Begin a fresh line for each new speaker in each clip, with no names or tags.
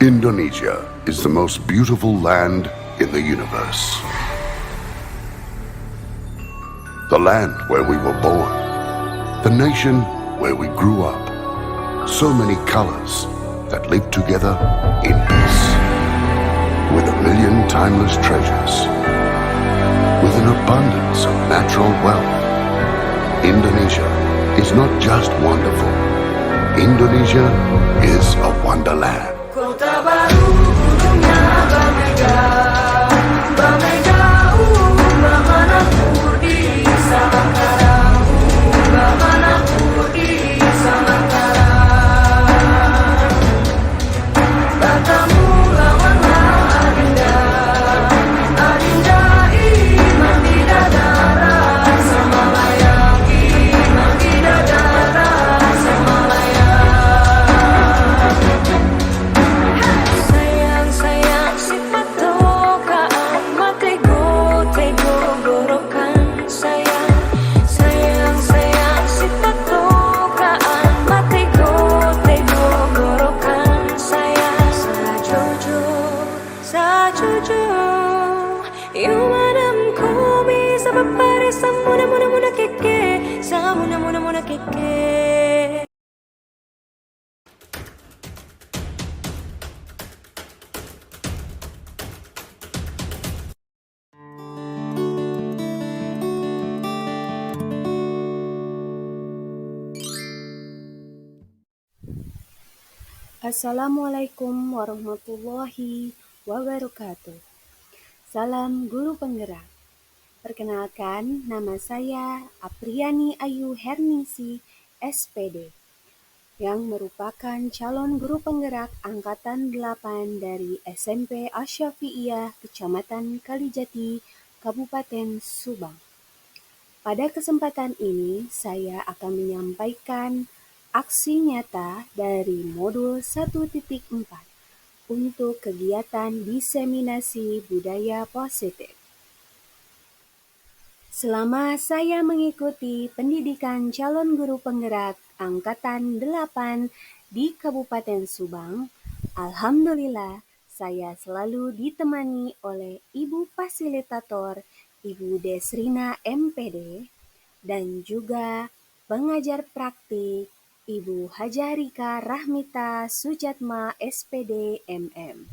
Indonesia is the most beautiful land in the universe. The land where we were born. The nation where we grew up. So many colors that live together in peace. With a million timeless treasures. With an abundance of natural wealth. Indonesia is not just wonderful. Indonesia is a wonderland.
Kota baru gunungnya berbeda, berbeda bagaimanapun di Samantara, bagaimanapun di Samantara. Bertemu lawanlah Adinda, Adinda iman bidadara, Samalaya iman bidadara, Samalaya. Sayang si patokaan matego tego gorokan sayang si patokaan matego tego gorokan sayang sajojo yumadam ko bisa berpare samuna muna keke samuna muna keke.
Assalamualaikum warahmatullahi wabarakatuh. Salam Guru Penggerak. Perkenalkan, nama saya Apriani Ayu Hernisi, SPD, yang merupakan calon Guru Penggerak Angkatan 8 dari SMP Asy-Syafi'iyah Kecamatan Kalijati, Kabupaten Subang. Pada kesempatan ini, saya akan menyampaikan aksi nyata dari modul 1.4 untuk kegiatan diseminasi budaya positif. Selama saya mengikuti pendidikan calon guru penggerak Angkatan 8 di Kabupaten Subang, alhamdulillah saya selalu ditemani oleh Ibu Fasilitator, Ibu Desrina MPD, dan juga pengajar praktik Ibu Hajarika Rahmita Sujatma SPD MM.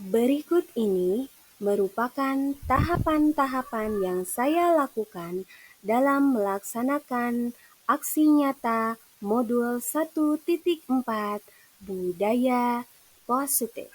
Berikut ini merupakan tahapan-tahapan yang saya lakukan dalam melaksanakan aksi nyata modul 1.4 budaya positif.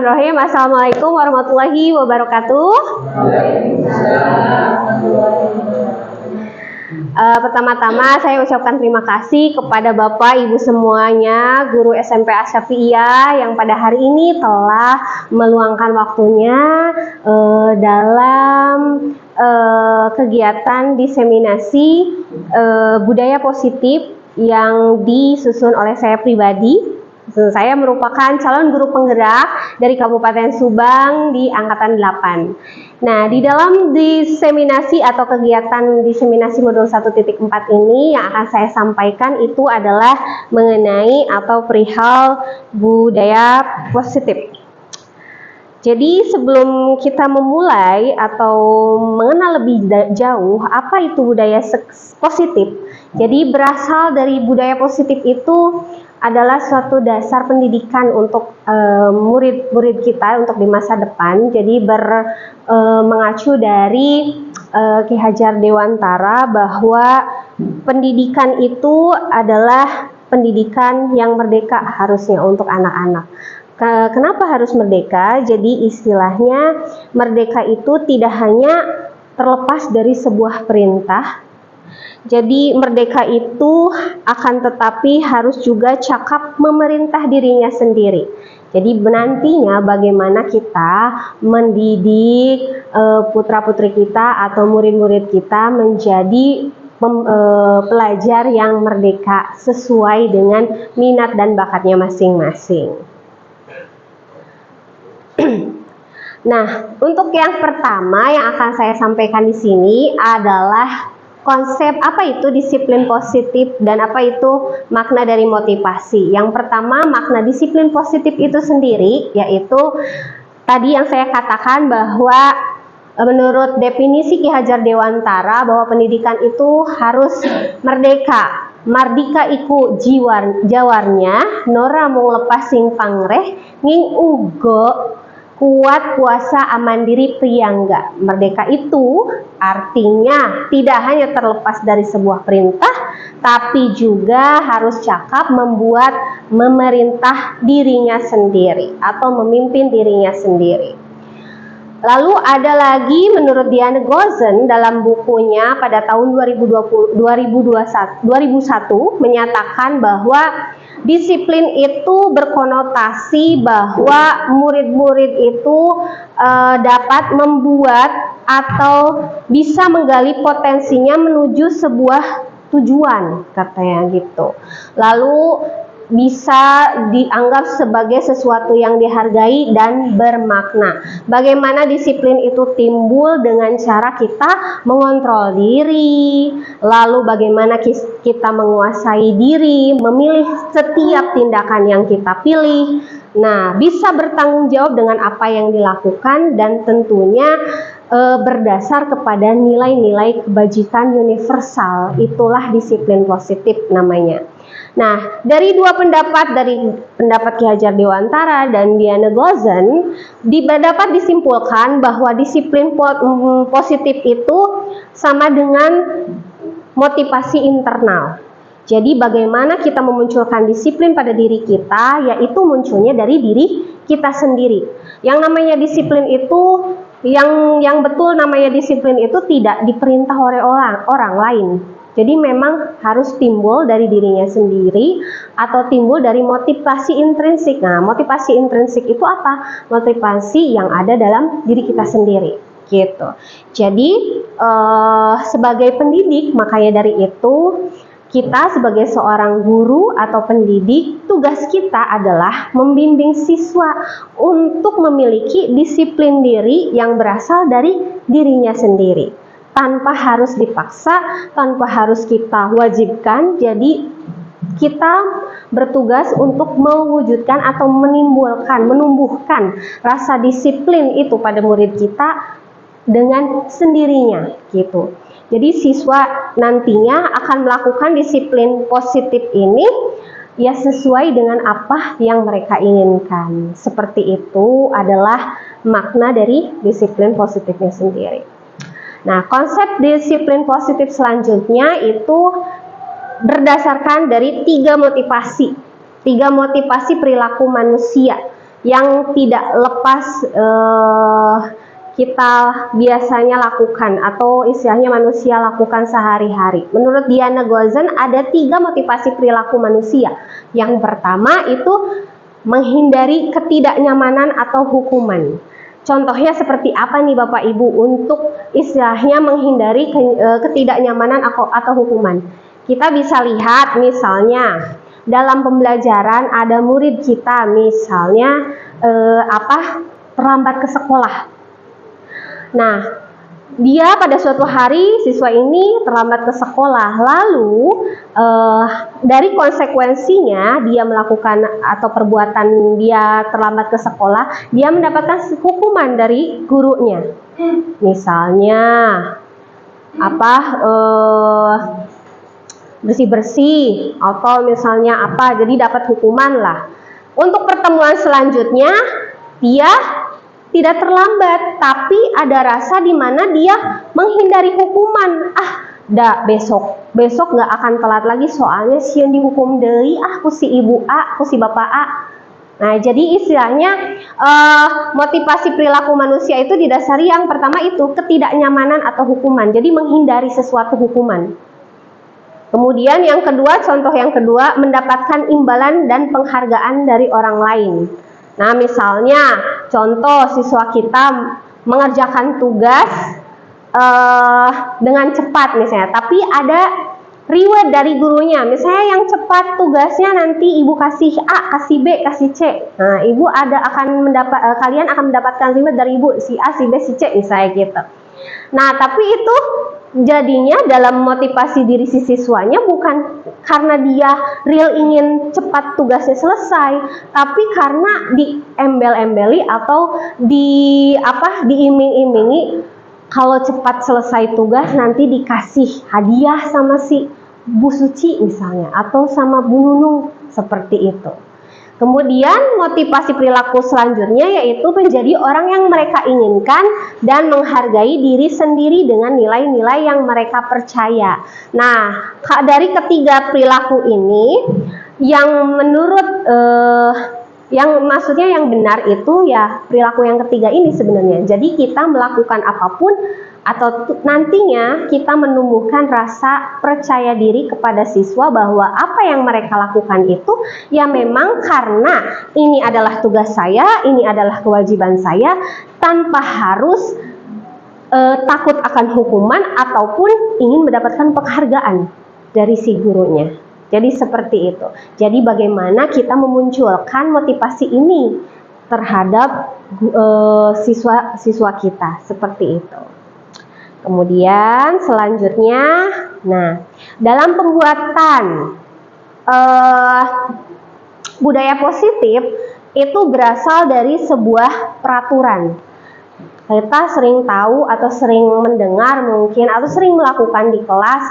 Bismillahirrahmanirrahim. Assalamualaikum warahmatullahi wabarakatuh. Pertama-tama saya ucapkan terima kasih kepada Bapak Ibu semuanya, guru SMP Asyafi'iyah yang pada hari ini telah meluangkan waktunya dalam kegiatan diseminasi budaya positif yang disusun oleh saya pribadi. Saya merupakan calon guru penggerak dari Kabupaten Subang di angkatan 8. Nah, di dalam diseminasi atau kegiatan diseminasi modul 1.4 ini yang akan saya sampaikan itu adalah mengenai atau perihal budaya positif. Jadi sebelum kita memulai atau mengenal lebih jauh apa itu budaya positif, jadi berasal dari budaya positif itu adalah suatu dasar pendidikan untuk murid-murid kita untuk di masa depan. Jadi mengacu dari Ki Hajar Dewantara bahwa pendidikan itu adalah pendidikan yang merdeka harusnya untuk anak-anak. Kenapa harus merdeka? Jadi istilahnya merdeka itu tidak hanya terlepas dari sebuah perintah. Jadi merdeka itu akan tetapi harus juga cakap memerintah dirinya sendiri. Jadi nantinya bagaimana kita mendidik putra-putri kita atau murid-murid kita menjadi pelajar yang merdeka sesuai dengan minat dan bakatnya masing-masing. Nah, untuk yang pertama yang akan saya sampaikan di sini adalah konsep apa itu disiplin positif dan apa itu makna dari motivasi. Yang pertama, makna disiplin positif itu sendiri yaitu tadi yang saya katakan bahwa menurut definisi Ki Hajar Dewantara bahwa pendidikan itu harus merdeka. Mardika iku jawarnya nora mung lepas sing pangreh nging ugo kuat puasa aman diri priyangga. Merdeka itu artinya tidak hanya terlepas dari sebuah perintah, tapi juga harus cakap memerintah dirinya sendiri atau memimpin dirinya sendiri. Lalu ada lagi menurut Diane Gozen dalam bukunya pada tahun 2001 menyatakan bahwa disiplin itu berkonotasi bahwa murid-murid itu dapat membuat atau bisa menggali potensinya menuju sebuah tujuan, katanya gitu. Lalu bisa dianggap sebagai sesuatu yang dihargai dan bermakna. Bagaimana disiplin itu timbul dengan cara kita mengontrol diri, lalu bagaimana kita menguasai diri, memilih setiap tindakan yang kita pilih. Nah, bisa bertanggung jawab dengan apa yang dilakukan dan tentunya berdasar kepada nilai-nilai kebajikan universal. Itulah disiplin positif namanya. Nah, dari dua pendapat, dari pendapat Ki Hajar Dewantara dan Diane Gozen, dapat disimpulkan bahwa disiplin positif itu sama dengan motivasi internal. Jadi bagaimana kita memunculkan disiplin pada diri kita, yaitu munculnya dari diri kita sendiri. Yang namanya disiplin itu, yang betul namanya disiplin itu tidak diperintah oleh orang lain. Jadi memang harus timbul dari dirinya sendiri atau timbul dari motivasi intrinsik. Nah, motivasi intrinsik itu apa? Motivasi yang ada dalam diri kita sendiri, gitu. Jadi sebagai pendidik, makanya dari itu kita sebagai seorang guru atau pendidik, tugas kita adalah membimbing siswa untuk memiliki disiplin diri yang berasal dari dirinya sendiri. Tanpa harus dipaksa, tanpa harus kita wajibkan. Jadi kita bertugas untuk mewujudkan atau menumbuhkan rasa disiplin itu pada murid kita dengan sendirinya, gitu. Jadi siswa nantinya akan melakukan disiplin positif ini ya sesuai dengan apa yang mereka inginkan. Seperti itu adalah makna dari disiplin positifnya sendiri. Nah, konsep disiplin positif selanjutnya itu berdasarkan dari tiga motivasi perilaku manusia. yang tidak lepas kita biasanya lakukan atau istilahnya manusia lakukan sehari-hari. Menurut Diana Gozen ada 3 motivasi perilaku manusia. Yang pertama itu menghindari ketidaknyamanan atau hukuman. Contohnya seperti apa nih Bapak Ibu untuk istilahnya menghindari ketidaknyamanan atau hukuman? Kita bisa lihat misalnya dalam pembelajaran ada murid kita misalnya terlambat ke sekolah. Nah, dia pada suatu hari siswa ini terlambat ke sekolah, lalu dari konsekuensinya dia melakukan atau perbuatan dia terlambat ke sekolah, dia mendapatkan hukuman dari gurunya. Misalnya bersih-bersih atau misalnya jadi dapat hukuman lah. Untuk pertemuan selanjutnya dia tidak terlambat, tapi ada rasa di mana dia menghindari hukuman. Besok nggak akan telat lagi soalnya sieun dihukum deui ku si ibu A, ku si bapak A. Nah, jadi istilahnya motivasi perilaku manusia itu didasari yang pertama itu ketidaknyamanan atau hukuman. Jadi menghindari sesuatu hukuman. Kemudian yang kedua, contoh yang kedua, mendapatkan imbalan dan penghargaan dari orang lain. Nah, misalnya contoh siswa kita mengerjakan tugas dengan cepat misalnya, tapi ada reward dari gurunya. Misalnya yang cepat tugasnya nanti ibu kasih A, kasih B, kasih C. Nah, kalian akan mendapatkan reward dari ibu si A, si B, si C misalnya gitu. Nah, tapi itu jadinya dalam motivasi diri si siswanya bukan karena dia real ingin cepat tugasnya selesai, tapi karena diembel-embeli atau diiming-imingi kalau cepat selesai tugas nanti dikasih hadiah sama si Bu Suci misalnya atau sama Bu Nunung seperti itu. Kemudian motivasi perilaku selanjutnya yaitu menjadi orang yang mereka inginkan dan menghargai diri sendiri dengan nilai-nilai yang mereka percaya. Nah, dari ketiga perilaku ini yang menurut yang maksudnya yang benar itu ya perilaku yang ketiga ini sebenarnya. Jadi kita melakukan apapun atau nantinya kita menumbuhkan rasa percaya diri kepada siswa bahwa apa yang mereka lakukan itu ya memang karena ini adalah tugas saya, ini adalah kewajiban saya, tanpa harus takut akan hukuman ataupun ingin mendapatkan penghargaan dari si gurunya. Jadi seperti itu. Jadi bagaimana kita memunculkan motivasi ini terhadap siswa kita seperti itu. Kemudian selanjutnya, nah dalam pembuatan budaya positif itu berasal dari sebuah peraturan. Kita sering tahu atau sering mendengar mungkin atau sering melakukan di kelas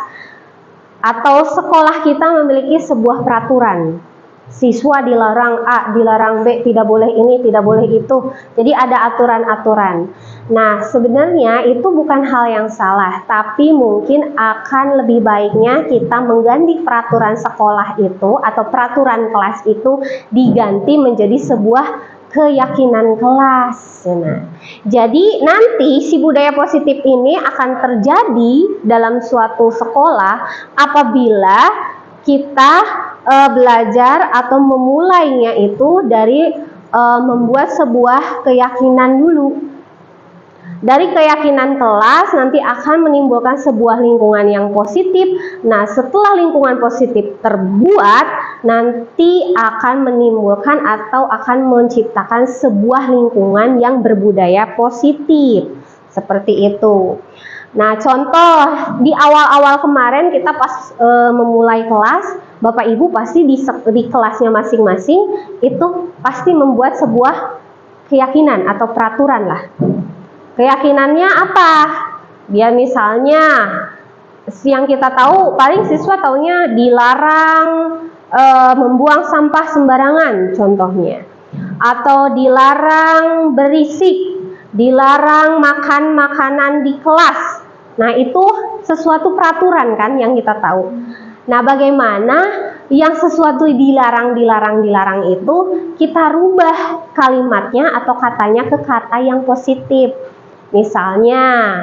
atau sekolah kita memiliki sebuah peraturan. Siswa dilarang A, dilarang B, tidak boleh ini, tidak boleh itu. Jadi ada aturan-aturan. Nah, sebenarnya itu bukan hal yang salah, tapi mungkin akan lebih baiknya kita mengganti peraturan sekolah itu atau peraturan kelas itu diganti menjadi sebuah keyakinan kelas. Nah, jadi nanti si budaya positif ini akan terjadi dalam suatu sekolah apabila kita belajar atau memulainya itu dari membuat sebuah keyakinan dulu. Dari keyakinan kelas nanti akan menimbulkan sebuah lingkungan yang positif. Nah, setelah lingkungan positif terbuat, nanti akan menimbulkan atau akan menciptakan sebuah lingkungan yang berbudaya positif. Seperti itu. Nah, contoh di awal-awal kemarin kita pas memulai kelas, Bapak Ibu pasti di kelasnya masing-masing itu pasti membuat sebuah keyakinan atau peraturan lah. Keyakinannya apa? Ya misalnya yang kita tahu paling siswa taunya dilarang membuang sampah sembarangan contohnya, atau dilarang berisik, dilarang makan makanan di kelas. Nah, itu sesuatu peraturan kan yang kita tahu. Nah, bagaimana yang sesuatu dilarang itu kita rubah kalimatnya atau katanya ke kata yang positif. Misalnya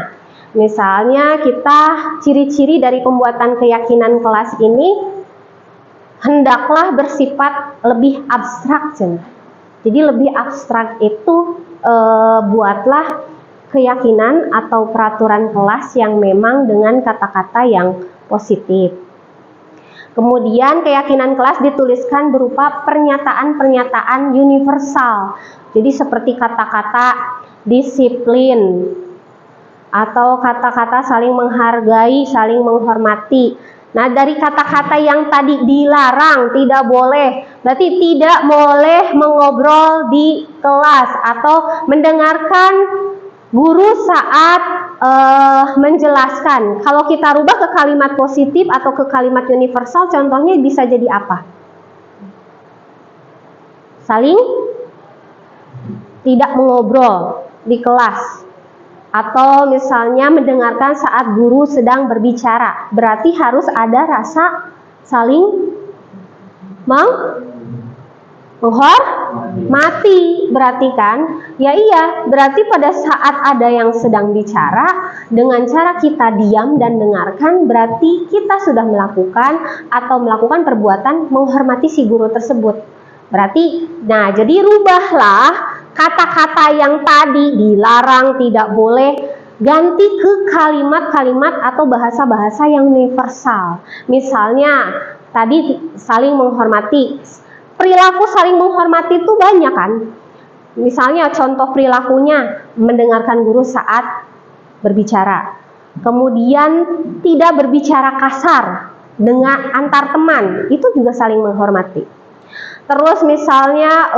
kita ciri-ciri dari pembuatan keyakinan kelas ini hendaklah bersifat lebih abstrak. Jadi lebih abstrak itu buatlah keyakinan atau peraturan kelas yang memang dengan kata-kata yang positif. Kemudian keyakinan kelas dituliskan berupa pernyataan-pernyataan universal. Jadi seperti kata-kata disiplin atau kata-kata saling menghargai, saling menghormati. Nah, dari kata-kata yang tadi dilarang, tidak boleh, berarti tidak boleh mengobrol di kelas atau mendengarkan guru saat menjelaskan. Kalau kita rubah ke kalimat positif atau ke kalimat universal, contohnya bisa jadi apa? Saling tidak mengobrol di kelas, atau misalnya mendengarkan saat guru sedang berbicara. Berarti harus ada rasa saling menghormati, berarti kan? Ya iya, berarti pada saat ada yang sedang bicara, dengan cara kita diam dan dengarkan, berarti kita sudah melakukan perbuatan menghormati si guru tersebut. Berarti, nah jadi rubahlah kata-kata yang tadi dilarang, tidak boleh, ganti ke kalimat-kalimat atau bahasa-bahasa yang universal. Misalnya, tadi saling menghormati. Perilaku saling menghormati itu banyak kan? Misalnya contoh perilakunya mendengarkan guru saat berbicara. Kemudian tidak berbicara kasar dengan antar teman, itu juga saling menghormati. Terus misalnya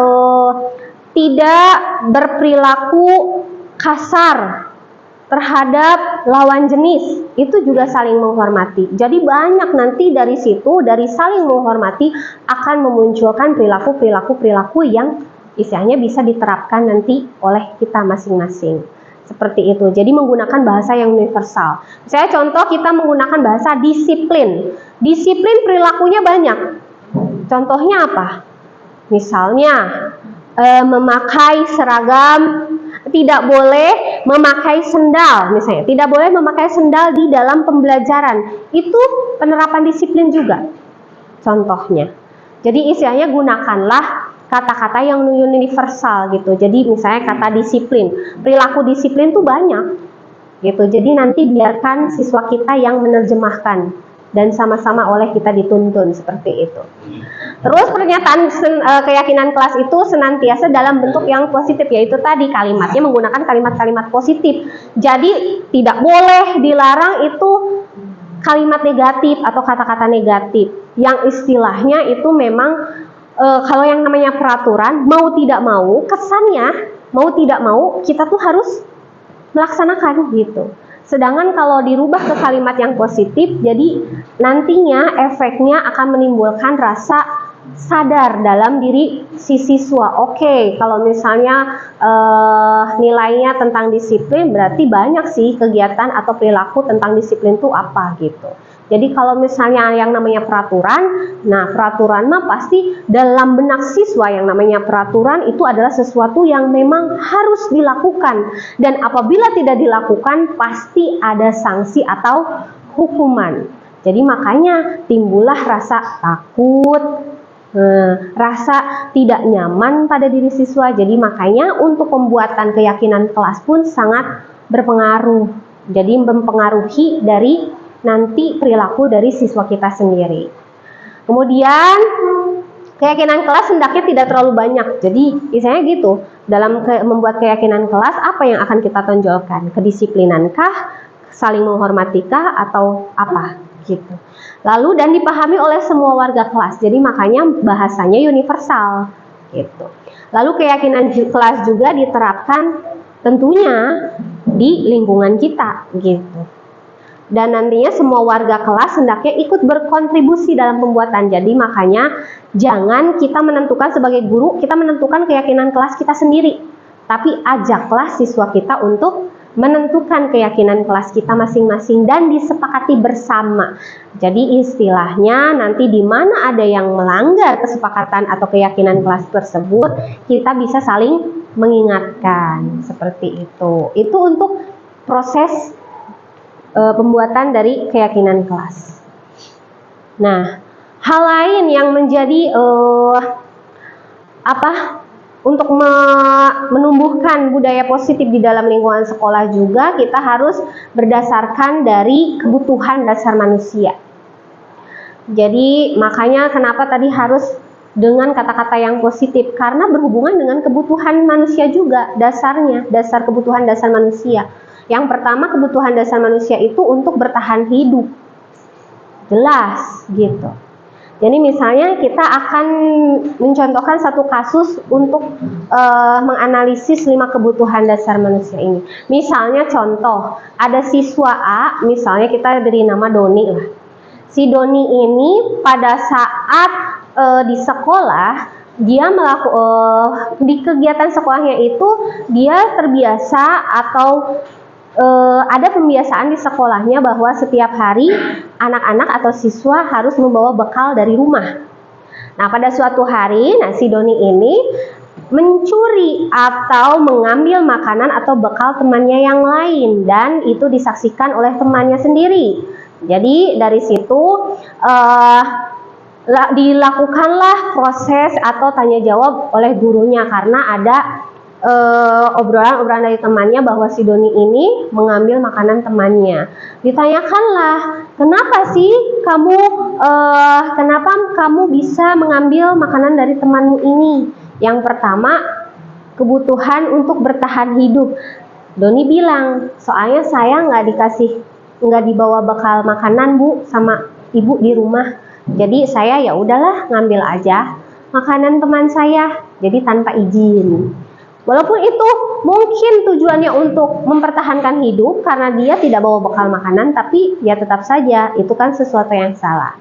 tidak berperilaku kasar terhadap lawan jenis, itu juga saling menghormati. Jadi banyak nanti dari situ, dari saling menghormati akan memunculkan perilaku yang istilahnya bisa diterapkan nanti oleh kita masing-masing. Seperti itu. Jadi menggunakan bahasa yang universal. Saya contoh kita menggunakan bahasa disiplin. Disiplin perilakunya banyak. Contohnya apa? Misalnya memakai seragam, tidak boleh memakai sendal, misalnya tidak boleh memakai sendal di dalam pembelajaran. Itu penerapan disiplin juga contohnya. Jadi istilahnya gunakanlah kata-kata yang universal gitu. Jadi misalnya kata disiplin, perilaku disiplin tuh banyak gitu. Jadi nanti biarkan siswa kita yang menerjemahkan dan sama-sama oleh kita dituntun seperti itu. Terus pernyataan keyakinan kelas itu senantiasa dalam bentuk yang positif, yaitu tadi kalimatnya menggunakan kalimat-kalimat positif. Jadi tidak boleh, dilarang itu kalimat negatif atau kata-kata negatif yang istilahnya itu memang kalau yang namanya peraturan, mau tidak mau, kesannya mau tidak mau kita tuh harus melaksanakan gitu. Sedangkan kalau dirubah ke kalimat yang positif, jadi nantinya efeknya akan menimbulkan rasa sadar dalam diri si siswa. Oke, kalau misalnya nilainya tentang disiplin, berarti banyak sih kegiatan atau perilaku tentang disiplin itu apa gitu. Jadi kalau misalnya yang namanya peraturan, nah peraturan mah pasti dalam benak siswa yang namanya peraturan itu adalah sesuatu yang memang harus dilakukan. Dan apabila tidak dilakukan pasti ada sanksi atau hukuman. Jadi makanya timbullah rasa takut, rasa tidak nyaman pada diri siswa. Jadi makanya untuk pembuatan keyakinan kelas pun sangat berpengaruh. Jadi mempengaruhi dari nanti perilaku dari siswa kita sendiri. Kemudian keyakinan kelas hendaknya tidak terlalu banyak. Jadi misalnya gitu, dalam membuat keyakinan kelas apa yang akan kita tonjolkan? Kedisiplinankah, saling menghormatikah, atau apa gitu. Lalu dan dipahami oleh semua warga kelas. Jadi makanya bahasanya universal gitu. Lalu keyakinan kelas juga diterapkan tentunya di lingkungan kita gitu. Dan nantinya semua warga kelas hendaknya ikut berkontribusi dalam pembuatan. Jadi makanya jangan kita menentukan sebagai guru, kita menentukan keyakinan kelas kita sendiri. Tapi ajaklah siswa kita untuk menentukan keyakinan kelas kita masing-masing dan disepakati bersama. Jadi istilahnya nanti di mana ada yang melanggar kesepakatan atau keyakinan kelas tersebut, kita bisa saling mengingatkan seperti itu. Itu untuk proses pembuatan dari keyakinan kelas. Nah, hal lain yang menjadi untuk menumbuhkan budaya positif di dalam lingkungan sekolah juga kita harus berdasarkan dari kebutuhan dasar manusia. Jadi makanya kenapa tadi harus dengan kata-kata yang positif, karena berhubungan dengan kebutuhan manusia juga dasarnya, dasar kebutuhan dasar manusia. Yang pertama, kebutuhan dasar manusia itu untuk bertahan hidup. Jelas gitu. Jadi misalnya kita akan mencontohkan satu kasus untuk menganalisis 5 kebutuhan dasar manusia ini. Misalnya contoh, ada siswa A, misalnya kita beri nama Doni lah. Si Doni ini pada saat di sekolah, dia di kegiatan sekolahnya itu dia terbiasa atau ada pembiasaan di sekolahnya bahwa setiap hari anak-anak atau siswa harus membawa bekal dari rumah. Nah, pada suatu hari, si Doni ini mencuri atau mengambil makanan atau bekal temannya yang lain, dan itu disaksikan oleh temannya sendiri. Jadi dari situ dilakukanlah proses atau tanya jawab oleh gurunya karena ada obrolan dari temannya bahwa si Doni ini mengambil makanan temannya. Ditanyakanlah, kenapa sih kenapa kamu bisa mengambil makanan dari temanmu ini? Yang pertama, kebutuhan untuk bertahan hidup. Doni bilang, soalnya saya nggak dibawa bekal makanan Bu sama ibu di rumah. Jadi saya ya udahlah ngambil aja makanan teman saya. Jadi tanpa izin. Walaupun itu mungkin tujuannya untuk mempertahankan hidup karena dia tidak bawa bekal makanan, tapi ya tetap saja itu kan sesuatu yang salah.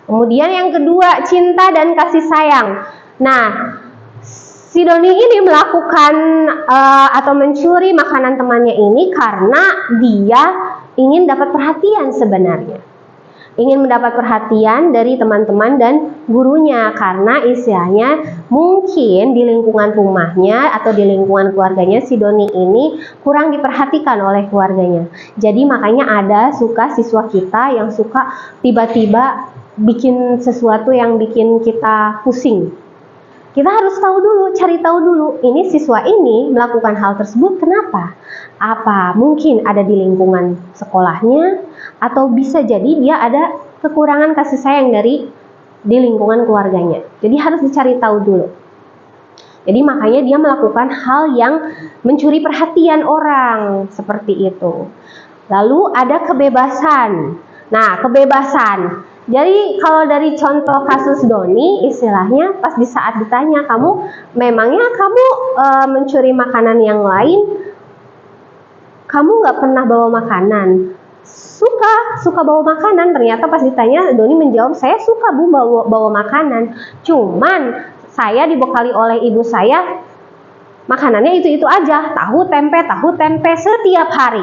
Kemudian yang kedua, cinta dan kasih sayang. Nah, si Doni ini melakukan atau mencuri makanan temannya ini karena dia ingin dapat perhatian sebenarnya. Ingin mendapat perhatian dari teman-teman dan gurunya karena istilahnya mungkin di lingkungan rumahnya atau di lingkungan keluarganya si Doni ini kurang diperhatikan oleh keluarganya. Jadi makanya ada siswa kita yang suka tiba-tiba bikin sesuatu yang bikin kita pusing. Kita harus cari tahu dulu ini siswa ini melakukan hal tersebut kenapa? Apa mungkin ada di lingkungan sekolahnya, atau bisa jadi dia ada kekurangan kasih sayang di lingkungan keluarganya. Jadi harus dicari tahu dulu. Jadi makanya dia melakukan hal yang mencuri perhatian orang seperti itu. Lalu ada kebebasan. Nah, kebebasan. Jadi kalau dari contoh kasus Doni, istilahnya pas di saat ditanya, memangnya kamu mencuri makanan yang lain, kamu nggak pernah bawa makanan? Suka bawa makanan. Ternyata pas ditanya, Doni menjawab, saya suka Bu bawa makanan. Cuman saya dibekali oleh ibu saya makanannya itu aja, tahu tempe setiap hari.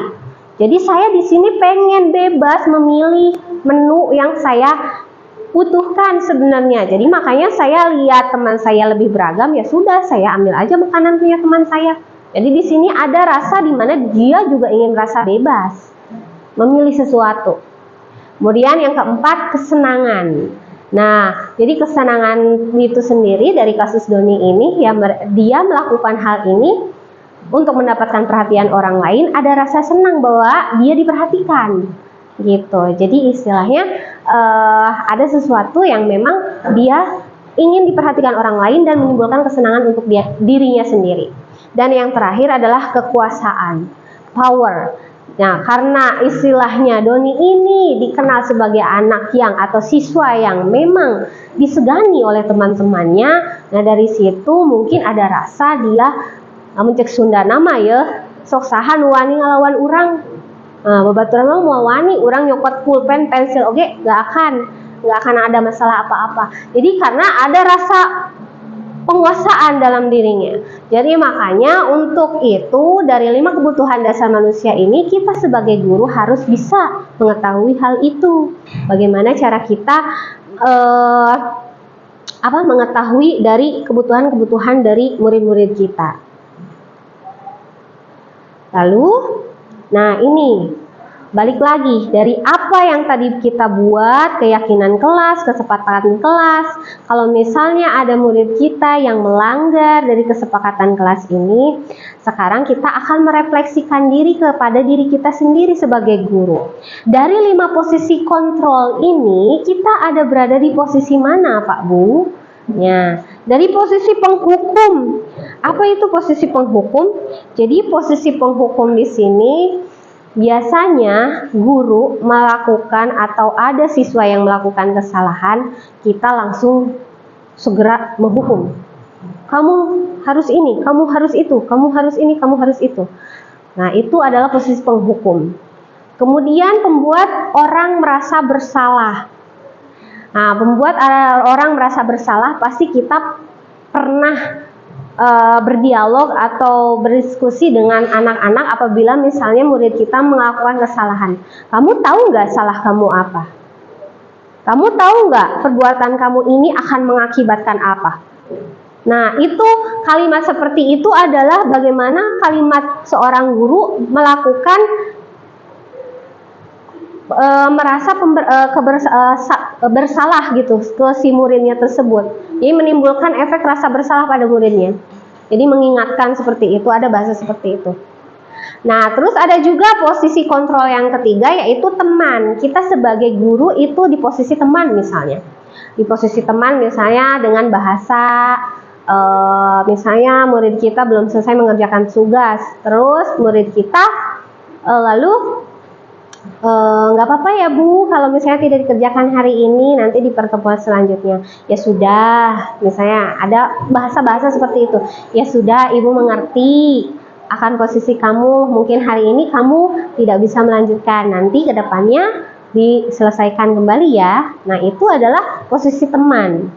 Jadi saya di sini pengen bebas memilih menu yang saya butuhkan sebenarnya. Jadi makanya saya lihat teman saya lebih beragam, ya sudah saya ambil aja makanan punya teman saya. Jadi di sini ada rasa di mana dia juga ingin rasa bebas memilih sesuatu. Kemudian yang keempat, kesenangan. Nah, jadi kesenangan itu sendiri dari kasus Doni ini, ya dia melakukan hal ini untuk mendapatkan perhatian orang lain, ada rasa senang bahwa dia diperhatikan gitu. Jadi istilahnya ada sesuatu yang memang dia ingin diperhatikan orang lain dan menimbulkan kesenangan untuk dirinya sendiri. Dan yang terakhir adalah kekuasaan, power. Nah, karena istilahnya Doni ini dikenal sebagai anak atau siswa yang memang disegani oleh teman-temannya. Nah, dari situ mungkin ada rasa dia cek Sunda nama ya, sok saha nu wani ngalawan urang. Babaturan mah mau wani, urang nyokot pulpen, pensil gak akan ada masalah apa-apa. Jadi karena ada rasa penguasaan dalam dirinya. Jadi makanya untuk itu dari 5 kebutuhan dasar manusia ini kita sebagai guru harus bisa mengetahui hal itu. Bagaimana cara kita mengetahui dari kebutuhan-kebutuhan dari murid-murid kita. Lalu, nah ini balik lagi dari apa yang tadi kita buat, keyakinan kelas, kesepakatan kelas. Kalau misalnya ada murid kita yang melanggar dari kesepakatan kelas ini, sekarang kita akan merefleksikan diri kepada diri kita sendiri sebagai guru. Dari 5 posisi kontrol ini, kita ada berada di posisi mana, Pak Bu? Ya, dari posisi penghukum. Apa itu posisi penghukum? Jadi posisi penghukum di sini biasanya guru melakukan atau ada siswa yang melakukan kesalahan, kita langsung segera menghukum. Kamu harus ini, kamu harus itu, kamu harus ini, kamu harus itu. Nah, itu adalah posisi penghukum. Kemudian pembuat orang merasa bersalah. Nah, pembuat orang merasa bersalah pasti kita pernah berdialog atau berdiskusi dengan anak-anak apabila misalnya murid kita melakukan kesalahan. Kamu tahu nggak salah kamu apa? Kamu tahu nggak perbuatan kamu ini akan mengakibatkan apa? Nah, itu kalimat seperti itu adalah bagaimana kalimat seorang guru melakukan merasa bersalah gitu ke si muridnya tersebut. Jadi menimbulkan efek rasa bersalah pada muridnya. Jadi mengingatkan seperti itu, ada bahasa seperti itu. Nah, terus ada juga posisi kontrol yang ketiga, yaitu teman. Kita sebagai guru itu di posisi teman misalnya. Di posisi teman misalnya dengan bahasa, misalnya murid kita belum selesai mengerjakan tugas. Terus murid kita lalu nggak apa-apa ya Bu, kalau misalnya tidak dikerjakan hari ini, nanti di pertemuan selanjutnya. Ya sudah, misalnya ada bahasa-bahasa seperti itu. Ya sudah, Ibu mengerti akan posisi kamu, mungkin hari ini kamu tidak bisa melanjutkan, nanti ke depannya diselesaikan kembali ya. Nah, itu adalah posisi teman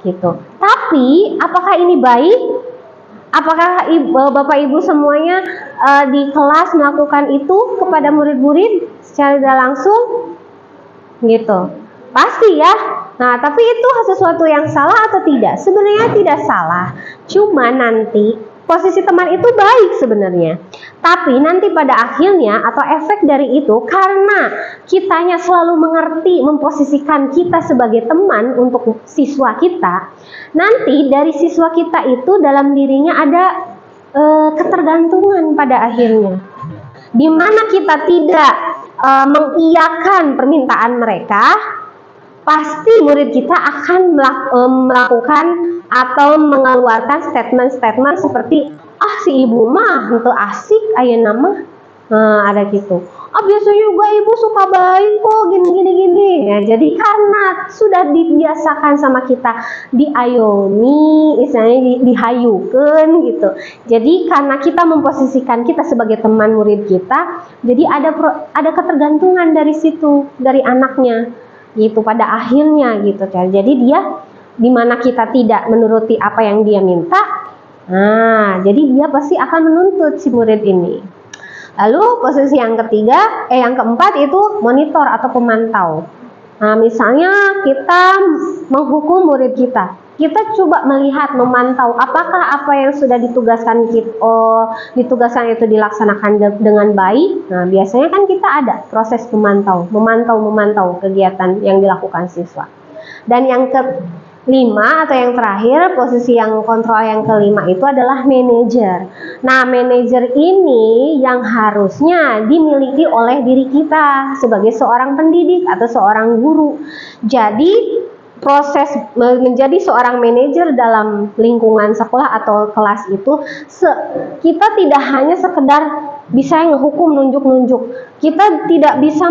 gitu. Tapi apakah ini baik? Apakah Bapak Ibu semuanya di kelas melakukan itu kepada murid-murid secara tidak langsung? Gitu. Pasti ya. Nah, tapi itu sesuatu yang salah atau tidak? Sebenarnya tidak salah. Cuma nanti posisi teman itu baik sebenarnya. Tapi nanti pada akhirnya atau efek dari itu, karena kitanya selalu mengerti memposisikan kita sebagai teman untuk siswa kita, nanti dari siswa kita itu dalam dirinya ada ketergantungan pada akhirnya. Di mana kita tidak mengiyakan permintaan mereka, pasti murid kita akan melakukan atau mengeluarkan statement-statement seperti si ibu mah itu asik aya nama. Nah, ada gitu. Biasanya juga ibu suka baik kok gini. Ya, jadi karena sudah dibiasakan sama kita diayomi, misalnya dihayukan gitu. Jadi karena kita memposisikan kita sebagai teman murid kita, jadi ada ketergantungan dari situ, dari anaknya gitu pada akhirnya gitu. Jadi dia dimana kita tidak menuruti apa yang dia minta, nah jadi dia pasti akan menuntut si murid ini. Lalu posisi yang keempat itu monitor atau pemantau. Nah, misalnya kita menghukum murid kita, kita coba melihat, memantau apakah apa yang sudah ditugaskan itu dilaksanakan dengan baik. Nah, biasanya kan kita ada proses memantau kegiatan yang dilakukan siswa. Dan yang kelima atau yang terakhir, posisi yang kontrol yang kelima itu adalah manajer. Nah, manajer ini yang harusnya dimiliki oleh diri kita sebagai seorang pendidik atau seorang guru. Jadi proses menjadi seorang manajer dalam lingkungan sekolah atau kelas itu, kita tidak hanya sekedar bisa ngehukum, nunjuk-nunjuk. Kita tidak bisa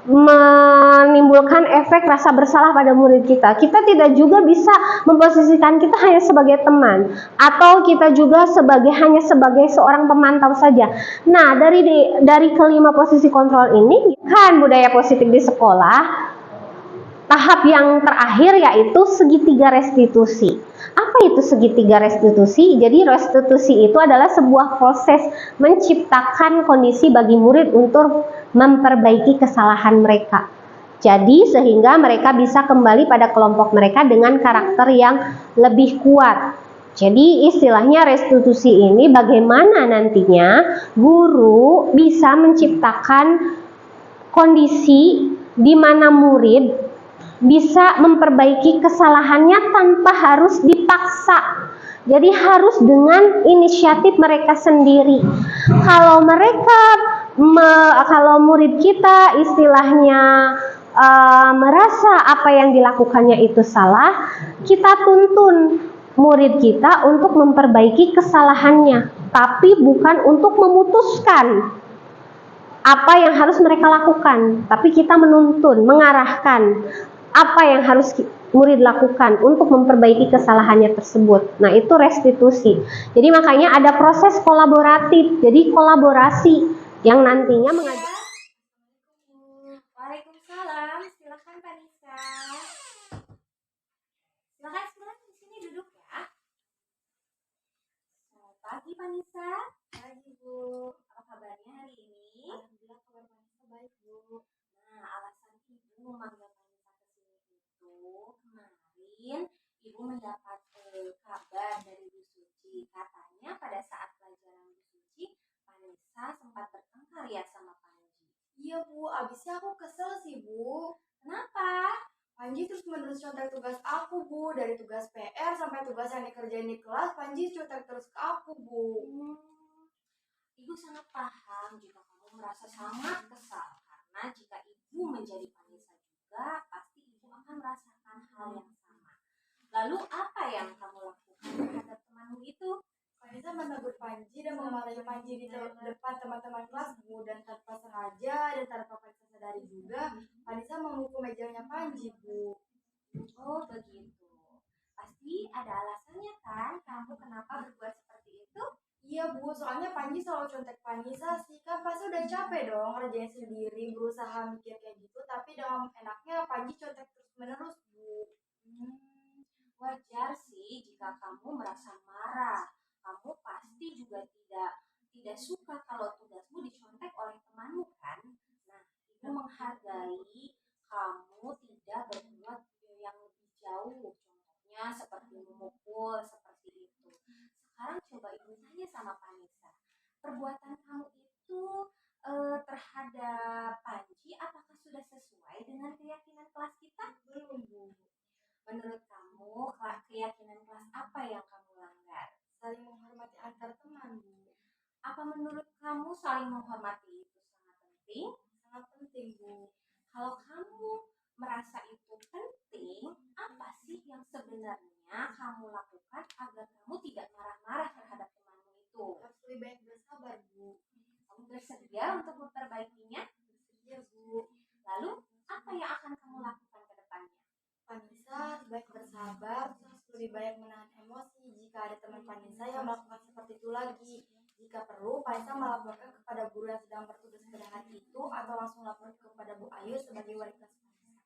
menimbulkan efek rasa bersalah pada murid kita. Kita tidak juga bisa memposisikan kita hanya sebagai teman, atau kita juga hanya sebagai seorang pemantau saja. Nah, dari kelima posisi kontrol ini kan budaya positif di sekolah. tahap yang terakhir yaitu segitiga restitusi. Apa itu segitiga restitusi? Jadi restitusi itu adalah sebuah proses menciptakan kondisi bagi murid untuk memperbaiki kesalahan mereka. Jadi sehingga mereka bisa kembali pada kelompok mereka dengan karakter yang lebih kuat. Jadi istilahnya restitusi ini bagaimana nantinya guru bisa menciptakan kondisi di mana murid bisa memperbaiki kesalahannya tanpa harus dipaksa. Jadi harus dengan inisiatif mereka sendiri. Kalau kalau murid kita istilahnya merasa apa yang dilakukannya itu salah, kita tuntun murid kita untuk memperbaiki kesalahannya, tapi bukan untuk memutuskan apa yang harus mereka lakukan, tapi kita menuntun, mengarahkan apa yang harus murid lakukan untuk memperbaiki kesalahannya tersebut. Nah, itu restitusi. Jadi makanya ada proses kolaboratif, jadi kolaborasi yang nantinya mengajar.
Waalaikumsalam, silakan Pak Nisa. Silakan di sini duduk ya. Selamat pagi Pak Nisa. Pagi Bu. Apa kabarnya hari ini? Alhamdulillah kabar Pak Nisa baik Bu. Nah, alasan Ibu memanggil Pak Nisa ke sini itu kemarin Ibu mendapat kabar dari Bu Suci. Katanya pada saat pelajaran Bu Suci, Pak Nisa sempat bertengkar ya sama Panji.
Iya Bu, abisnya aku kesel sih Bu.
Kenapa?
Panji terus menerus contek tugas aku Bu. Dari tugas PR sampai tugas yang dikerjain di kelas, Panji contek terus ke aku Bu.
Ibu sangat paham jika kamu merasa sangat kesal. Karena jika Ibu menjadi Panisa juga, pasti Ibu akan merasakan hal yang sama. Lalu apa yang kamu lakukan terhadap temanmu itu?
Panisa menegur Panji dan memarahi Panji di depan teman-teman kelas Bu. Dan tanpa sengaja dan tanpa Panji sadari juga, Panisa memukul mejanya Panji Bu.
Oh begitu. Pasti ada alasannya kan kamu kenapa berbuat seperti itu?
Iya Bu, soalnya Panji selalu contek Panisa sih. Kan pasti udah capek dong ngerjain sendiri, berusaha mikir kayak gitu. Tapi dengan enaknya Panji contek terus menerus Bu.
Wajar sih jika kamu merasa marah. Kamu pasti juga tidak suka kalau tugasmu dicontek oleh temanmu kan? Nah, Ibu menghargai kamu tidak berbuat yang lebih jauh. Contohnya seperti memukul, seperti itu. Sekarang coba Ibu tanya sama Panisa. Perbuatan kamu itu terhadap Panji apakah sudah sesuai dengan keyakinan kelas kita?
Belum Bu.
Menurut kamu, keyakinan kelas apa yang kamu langgar?
Saling menghormati antar teman Bu.
Apa menurut kamu saling menghormati itu sangat penting?
Sangat penting Bu.
Kalau kamu merasa itu penting, apa sih yang sebenarnya kamu lakukan agar kamu tidak marah-marah terhadap temanmu itu?
Harus lebih baik bersabar Bu.
Kamu bersedia untuk memperbaikinya?
Bersedia Bu.
Lalu, apa yang akan kamu lakukan ke depannya?
Panisa baik bersabar, terus lebih baik menahan emosi jika ada teman Panisa yang melakukan seperti itu lagi. Jika perlu, Panisa melaporkan kepada guru yang sedang bertugas pada hari itu atau langsung lapor kepada Bu Ayu sebagai wali kelas Panisa.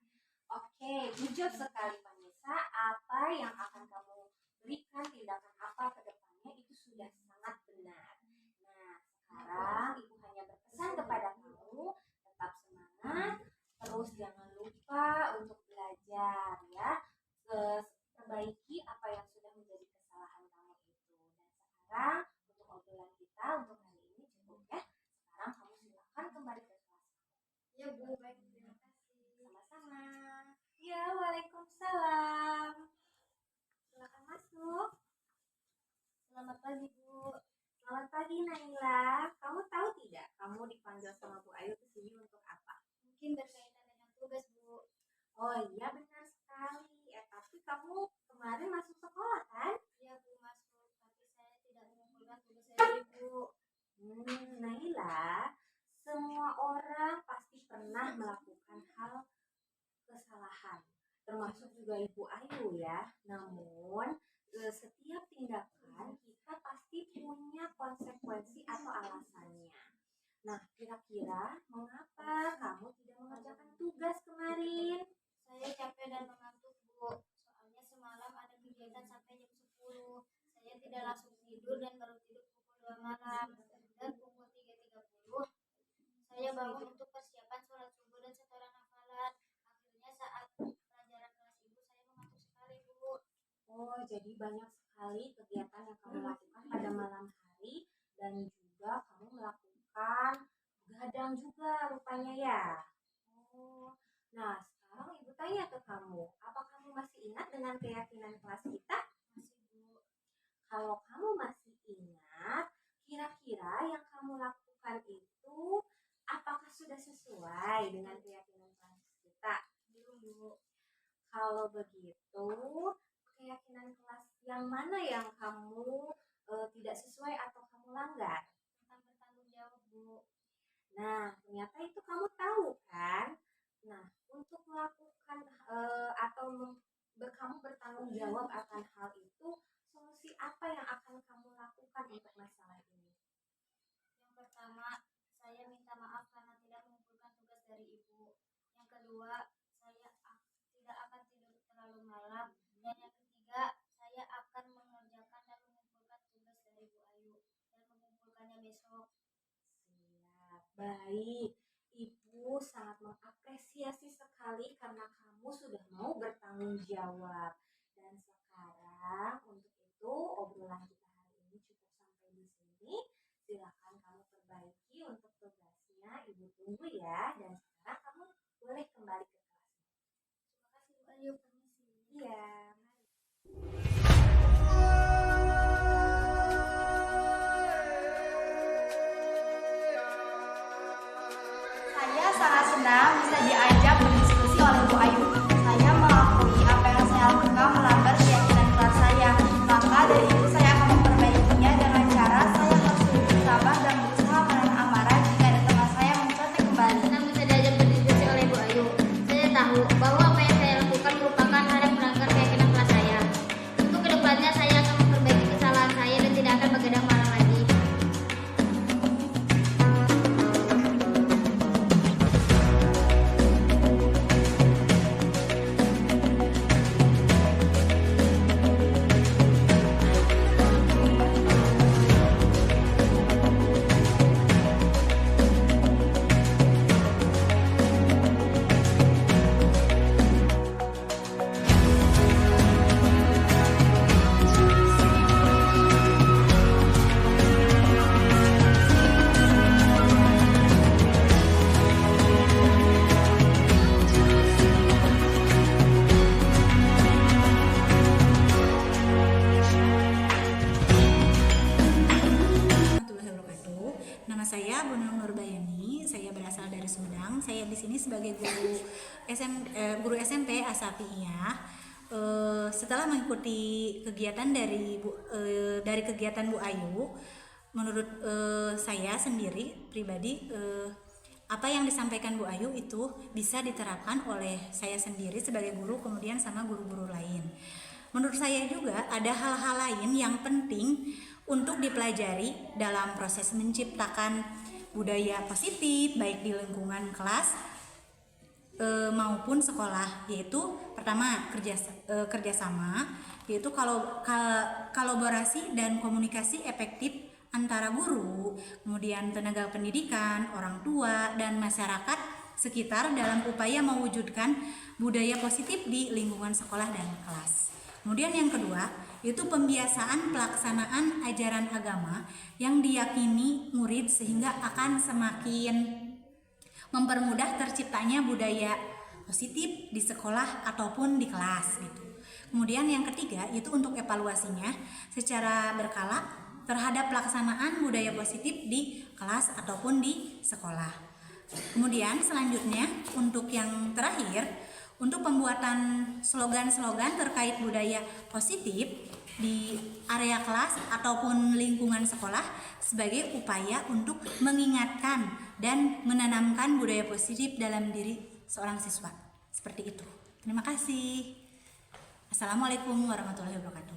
Oke, jujur sekali Panisa, apa yang akan kamu berikan, tindakan apa ke depannya itu sudah sangat benar. Nah, sekarang Ibu hanya berpesan kepada kamu, tetap semangat, terus jangan lupa untuk belajar ya, perbaiki apa yang sudah menjadi kesalahan kamu itu. Dan sekarang untuk obrolan kita untuk hari ini cukup ya. Sekarang kamu silakan kembali ke kelas.
Ya Bu, baik, terima kasih.
Sama-sama. Ya, waalaikumsalam. Silakan masuk. Selamat pagi Bu. Selamat pagi Naila. Kamu tahu tidak kamu dipanggil sama Bu Ayu ke sini untuk apa?
Mungkin berkaitan dengan tugas Bu.
Oh iya benar sekali. Tapi kamu kemarin masuk sekolah kan?
Ya Bu, masuk, tapi saya tidak mengumpulkan tugas saya Bu.
Naila, semua orang pasti pernah melakukan hal kesalahan, termasuk juga Ibu Ayu ya. Namun setiap tindakan kita pasti punya konsekuensi atau alasannya. Nah, kira-kira mengapa kamu tidak mengerjakan tugas kemarin?
Saya capek dan mengantuk, Bu. Soalnya semalam ada kegiatan sampai jam 10. Saya tidak langsung tidur dan baru tidur pukul 2 malam. Dan pukul 3.30 saya bangun untuk persiapan sholat subuh dan setoran hafalan. Akhirnya saat pelajaran kelas ibu saya mengantuk sekali, Bu.
Oh, jadi banyak sekali kegiatan yang kamu lakukan pada malam hari dan juga kamu melakukan begadang juga rupanya ya. Oh, nah sekarang ibu tanya ke kamu, apa kamu masih ingat dengan keyakinan kelas kita?
Masih, Bu.
Kalau kamu masih ingat, kira-kira yang kamu lakukan itu apakah sudah sesuai dengan keyakinan kelas kita?
Belum, Bu.
Kalau begitu, keyakinan kelas yang mana yang kamu tidak sesuai atau kamu langgar?
Tentang bertanggung jawab, Bu.
Nah, ternyata itu kamu tahu kan? Nah, untuk melakukan kamu bertanggung jawab akan hal itu, solusi apa yang akan kamu lakukan untuk masalah ini?
Yang pertama, saya minta maaf karena tidak mengumpulkan tugas dari ibu. Yang kedua, saya tidak akan tidur terlalu malam. Dan yang ketiga, saya akan mengerjakan dan mengumpulkan tugas dari Bu Ayu dan mengumpulkannya besok.
Siap, baik. Ibu sangat mengapresiasi sekali karena kamu sudah mau bertanggung jawab. Dan sekarang untuk itu obrolan kita hari ini cukup sampai di sini. Silakan kamu perbaiki untuk tugasnya. Ibu tunggu ya. Dan sekarang kamu boleh kembali ke kelasmu.
Terima kasih, Bu Ayu. Permisi.
Iya.
Saya sangat senang bisa diajak berdiskusi oleh Bu Ayu. Saya mengakui apa yang saya lakukan melanggar keyakinan kelas saya. Maka dari itu saya akan memperbaikinya dengan cara saya harus lebih sabar dan berusaha menahan amarah jika ada teman saya mencontek kembali.
Senang bisa diajak berdiskusi oleh Bu Ayu. Saya tahu bahwa apa yang saya lakukan merupakan hal yang melanggar keyakinan kelas saya. Untuk kedepannya saya akan memperbaiki kesalahan saya dan tidak akan begadang malam lagi.
Warahmatullahi wabarakatuh. Nama saya Bu Nurbayani. Saya berasal dari Sumedang. Saya di sini sebagai guru SMP Asafiyah. Setelah mengikuti kegiatan dari kegiatan Bu Ayu, menurut saya sendiri pribadi apa yang disampaikan Bu Ayu itu bisa diterapkan oleh saya sendiri sebagai guru, kemudian sama guru-guru lain. Menurut saya juga ada hal-hal lain yang penting untuk dipelajari dalam proses menciptakan budaya positif baik di lingkungan kelas maupun sekolah, yaitu pertama kerjasama, yaitu kolaborasi dan komunikasi efektif antara guru, kemudian tenaga pendidikan, orang tua, dan masyarakat sekitar dalam upaya mewujudkan budaya positif di lingkungan sekolah dan kelas. Kemudian yang kedua, yaitu pembiasaan pelaksanaan ajaran agama yang diyakini murid sehingga akan semakin mempermudah terciptanya budaya positif di sekolah ataupun di kelas gitu. Kemudian yang ketiga, yaitu untuk evaluasinya secara berkala terhadap pelaksanaan budaya positif di kelas ataupun di sekolah. Kemudian selanjutnya untuk yang terakhir, untuk pembuatan slogan-slogan terkait budaya positif di area kelas ataupun lingkungan sekolah sebagai upaya untuk mengingatkan dan menanamkan budaya positif dalam diri seorang siswa. Seperti itu. Terima kasih. Assalamualaikum warahmatullahi wabarakatuh.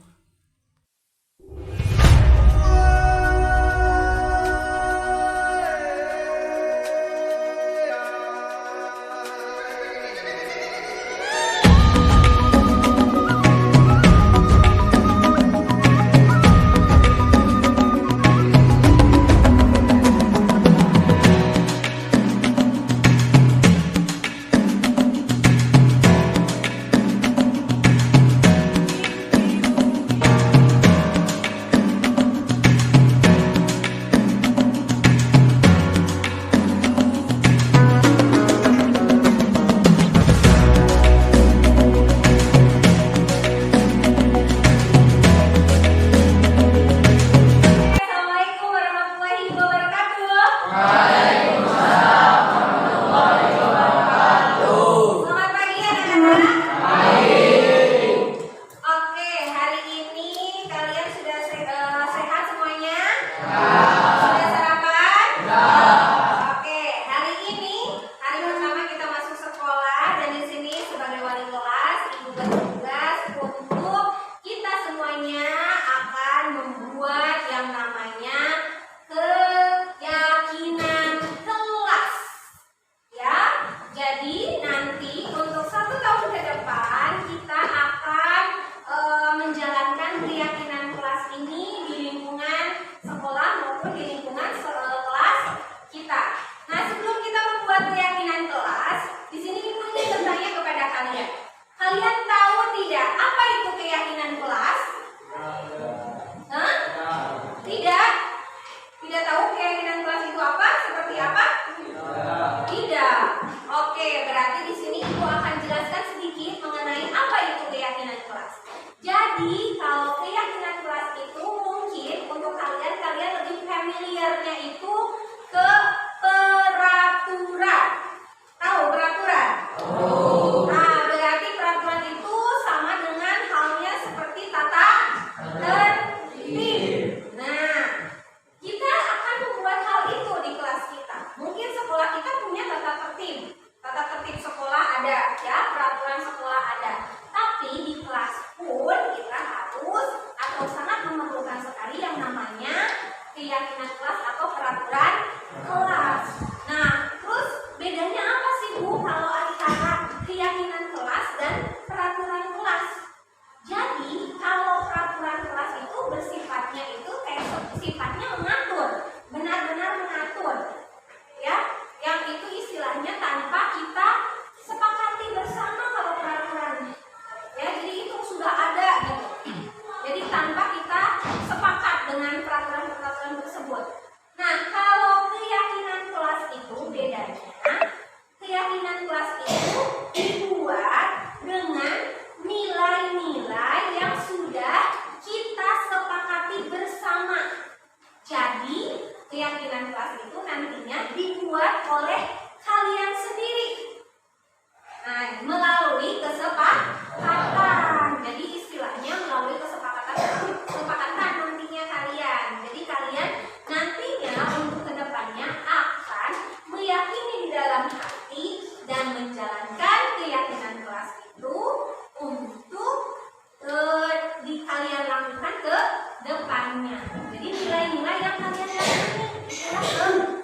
Selamat pagi anak-anak. Oke, hari ini kalian sudah sehat semuanya? Sudah sarapan? Oke, hari ini hari pertama kita masuk sekolah dan di sini sebagai wali kelas ibu bertugas untuk kita semuanya akan membuat yang namanya keyakinan kelas. Ya, jadi nanti untuk 1 tahun ke depan kita akan menjalankan keyakinan kelas ini di lingkungan sekolah maupun di lingkungan kelas kita. Nah, sebelum kita membuat keyakinan kelas, di sini ibu ingin bertanya kepada kalian. Kalian tahu tidak apa itu keyakinan kelas? Hah? Tidak? Tidak tahu keyakinan kelas itu apa? Seperti apa? Tidak. Oke, berarti di sini ibu akan jelaskan sedikit mengenai apa itu keyakinan kelas. Jadi, kalau keyakinan kelas itu mungkin untuk kalian lebih familiarnya itu ke peraturan. Tahu peraturan? Nah, berarti peraturan itu sama dengan halnya seperti tata tertib. Nah, kita akan membuat hal itu di kelas kita. Mungkin sekolah kita punya tata tertib. Tata tertib sekolah ada, ya, peraturan sekolah ada. Tapi di kelas pun kita harus atau sangat memerlukan sekali yang namanya keyakinan kelas atau peraturan kelas. Nah, terus bedanya apa sih Bu kalau antara keyakinan kelas dan peraturan kelas? Jadi, kalau peraturan kelas itu bersifatnya itu kayak sifatnya mengatur, benar-benar mengatur. Ya, yang itu istilahnya tanpa kita sepakati bersama kalau peraturan. Ya, jadi itu sudah ada gitu. Jadi tanpa kita sepakat dengan peraturan-peraturan tersebut. Nah, kalau keyakinan kelas itu bedanya, keyakinan kelas itu dibuat dengan nilai-nilai yang sudah kita sepakati bersama. Jadi, keyakinan kelas itu nantinya dibuat oleh kalian sendiri. Nah, melalui kesepakatan. Jadi istilahnya melalui kesepakatan nantinya kalian. Jadi kalian nantinya untuk kedepannya akan meyakini di dalam hati dan menjalankan keyakinan kelas itu untuk kalian lakukan ke depannya. Jadi nilai-nilai yang kalian yakini itulah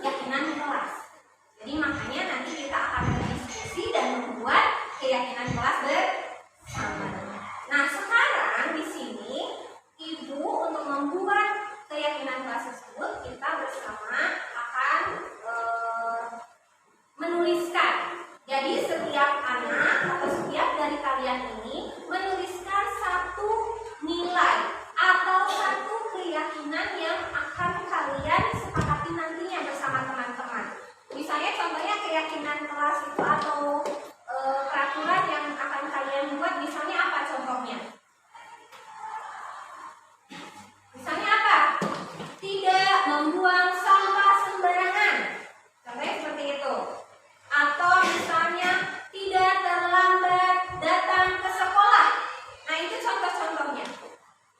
keyakinan kelas. Jadi makanya nanti kita akan berdiskusi dan membuat keyakinan kelas bersama. Nah, sekarang di sini ibu untuk membuat keyakinan kelas tersebut kita bersama akan menuliskan. Jadi setiap anak atau setiap dari kalian ini menuliskan satu nilai atau satu keyakinan yang akan kalian sepakati nantinya bersama teman-teman. Misalnya contohnya keyakinan kelas itu atau peraturan yang akan kalian buat, misalnya apa contohnya? Misalnya apa? Tidak membuang sampah sembarangan. Contohnya seperti itu. Atau misalnya tidak terlambat datang ke sekolah. Nah, itu contoh-contohnya.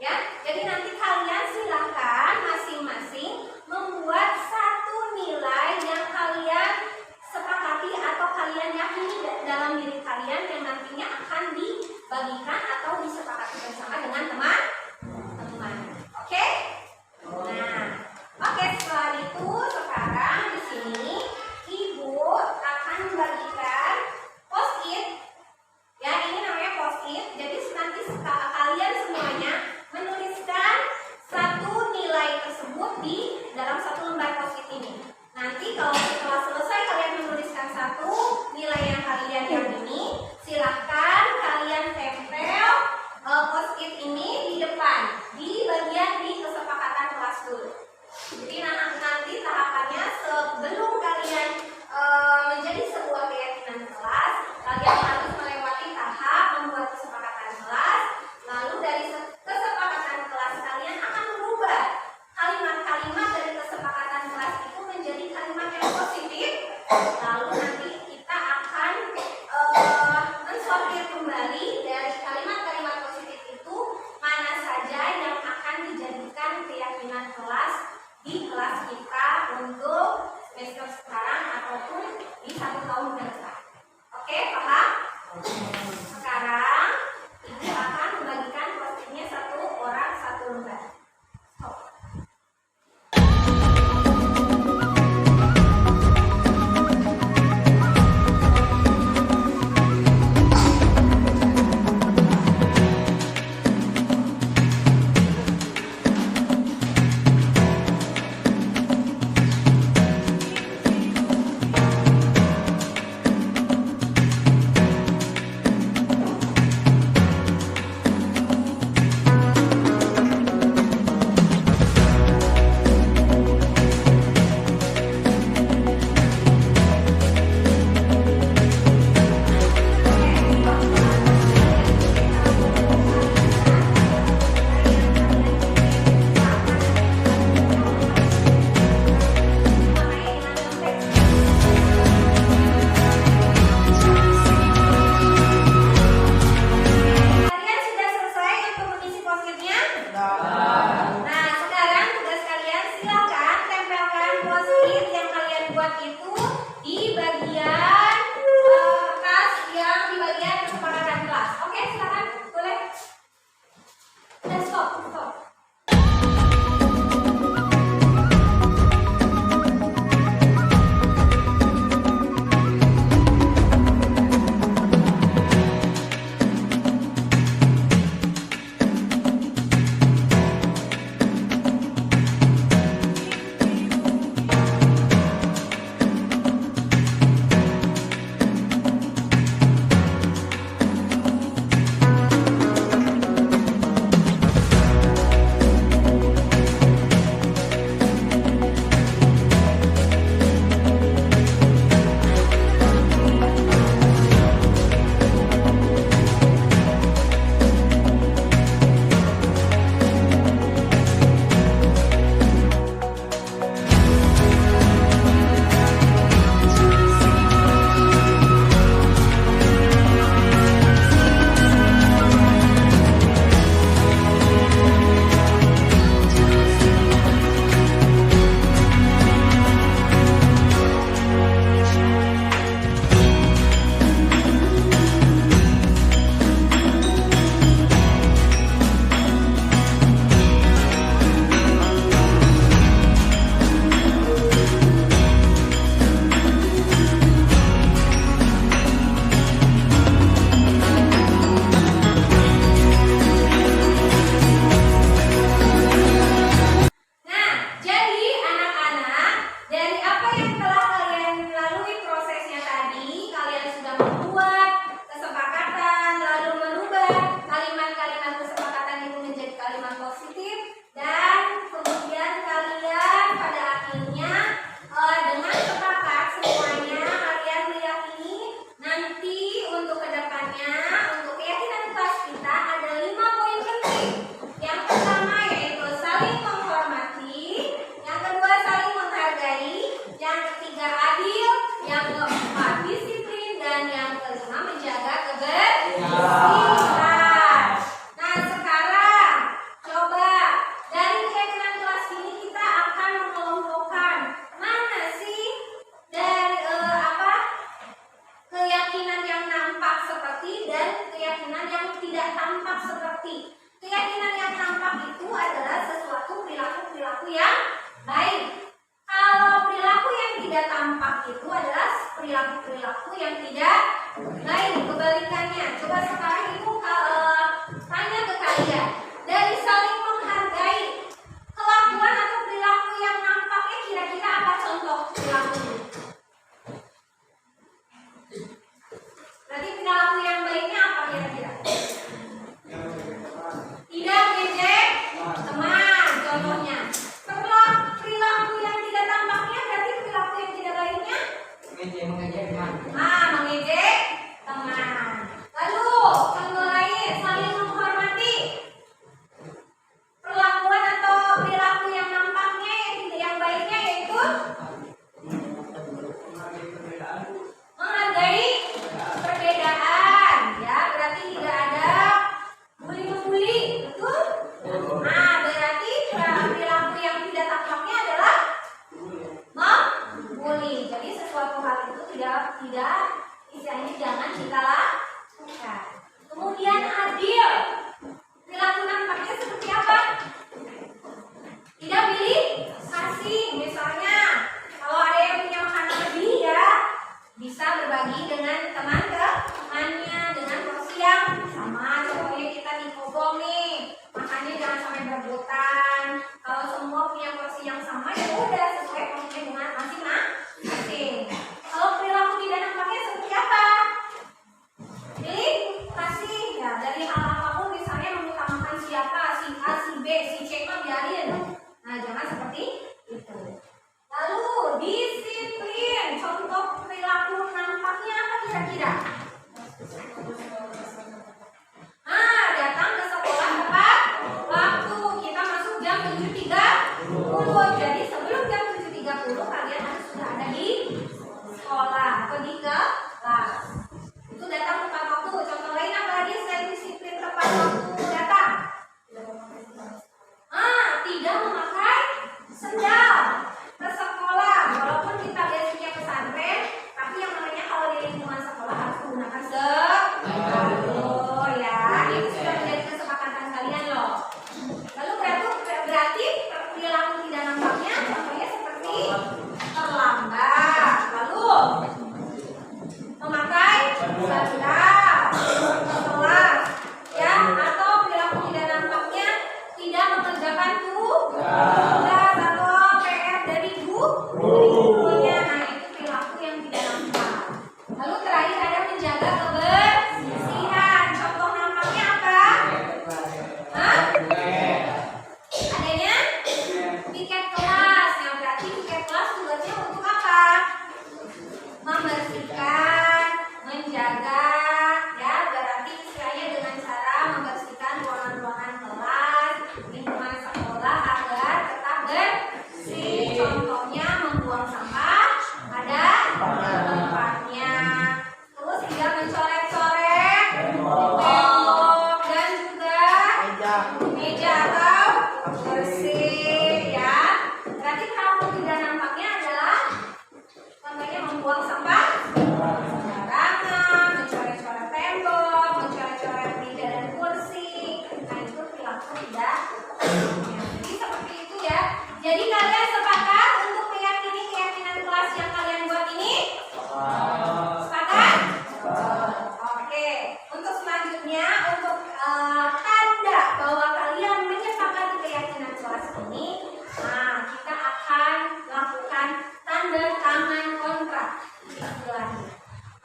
Ya, jadi nanti kalian silakan masing-masing membuat satu nilai yang kalian sepakati atau kalian Lalu nanti kita akan mensortir kembali dari kalimat-kalimat positif itu mana saja yang akan dijadikan keyakinan kelas di kelas kita untuk semester sekarang ataupun di 1 tahun ke depan. Oke, paham? Sekarang Ibu akan membagikan post-itnya 1 orang 1 lembar. Stop. Kalian sudah selesai untuk mengisi post-itnya? Nah, sekarang tugas kalian silakan tempelkan post-it yang kalian buat itu di bagian kertas yang di bagian kesepakatan kelas. Oke, silakan. Boleh. Udah, stop. Nah, jadi anak-anak, dari apa yang telah kalian lalui prosesnya tadi, kalian sudah membuat kesepakatan, lalu merubah kalimat-kalimat kesepakatan itu menjadi kalimat positif, dan kemudian kalian pada akhirnya dengan sepakat semuanya kalian meyakini nanti untuk kedepannya, untuk keyakinan kelas kita ada 5 poin penting. Yang pertama yaitu saling menghormati, yang kedua saling menghargai, yang ketiga adil, yang keempat disiplin, dan yang kelima menjaga kebersihan. Nah, sekarang coba dari keyakinan kelas ini kita akan mengelompokkan mana sih dari keyakinan yang nampak seperti dan keyakinan yang tidak tampak seperti. Keyakinan yang nampak itu adalah sesuatu perilaku-perilaku yang baik. Kalau perilaku yang tidak tampak itu adalah perilaku-perilaku yang tidak baik. Kebalikannya, coba sekarang Ibu tanya ke kalian. Dari saling menghargai, kelakuan atau perilaku yang nampaknya kira-kira apa contoh perilakunya? Berarti perilaku yang baiknya apa kira-kira? Tidak ngejek teman, contohnya. Perilaku yang tidak tampaknya berarti perilaku yang tidak baiknya? Mengejek teman. Mengejek teman. Lalu contoh lain, saling menghormati. tidak istilahnya jangan kita lakukan. Kemudian adil, perilaku nampaknya seperti apa? Tidak pilih kasih, misalnya kalau ada yang punya makanan lebih ya bisa berbagi dengan teman-temannya dengan porsi yang sama. Contohnya kita di kobong nih, makannya jangan sampai berebutan. Kalau semua punya porsi yang sama ya udah sesuai porsinya dengan masing-masing. Kalau perilaku tidak nampaknya seperti apa? Pilih kasih ya, dari hal apapun misalnya mengutamakan siapa, si A, si B, si C mah biarin. Nah jangan seperti itu. Lalu disiplin, contoh perilaku nampaknya apa kira-kira? Datang ke sekolah tepat waktu. Kita masuk jam 7.30. Jadi sebelum jam 7.30 kalian harus sudah ada di sekolah atau di kelas. Itu datang tepat waktu. Contoh lain apa lagi selain disiplin tepat waktu datang? Tidak memakai sendal ke sekolah. Walaupun kita basicnya pesantren, tapi yang namanya kalau di lingkungan sekolah harus menggunakan sendal. Ya, itu sudah menjadi kesepakatan kalian loh. Lalu berarti perilaku tidak nampaknya contohnya seperti terlambat, lalu memakai sandal ke kelas, ya, atau perilaku tidak nampaknya tidak mengerjakan tugas atau PR dari gurunya. Nah, itu perilaku yang tidak nampak. Lalu terakhir ada menjaga kebersihan. Contoh nampaknya apa? Adanya piket kelas. Nah, berarti piket kelas tugasnya untuk apa? Membersihkan, menjaga, ya, berarti istilahnya dengan cara membersihkan ruangan-ruangan kelas, lingkungan sekolah agar tetap bersih. Contohnya membuang sampah ada tempatnya. Terus tidak mencoret-coret tembok dan juga meja atau bersih, ya. Berarti kalau tidak nampaknya adalah contohnya membuang sampah sembarangan, mencoret-coret tembok, mencoret-coret meja dan kursi. Nah, itu perilaku tidak nampaknya. Jadi seperti itu ya. Jadi kalian sepakat untuk meyakini keyakinan kelas yang kalian buat ini? Sepakat? Oke. Untuk selanjutnya, untuk tanda bahwa kalian menyepakati keyakinan kelas ini, nah kita akan lakukan tanda tangan kontrak. Istilahnya.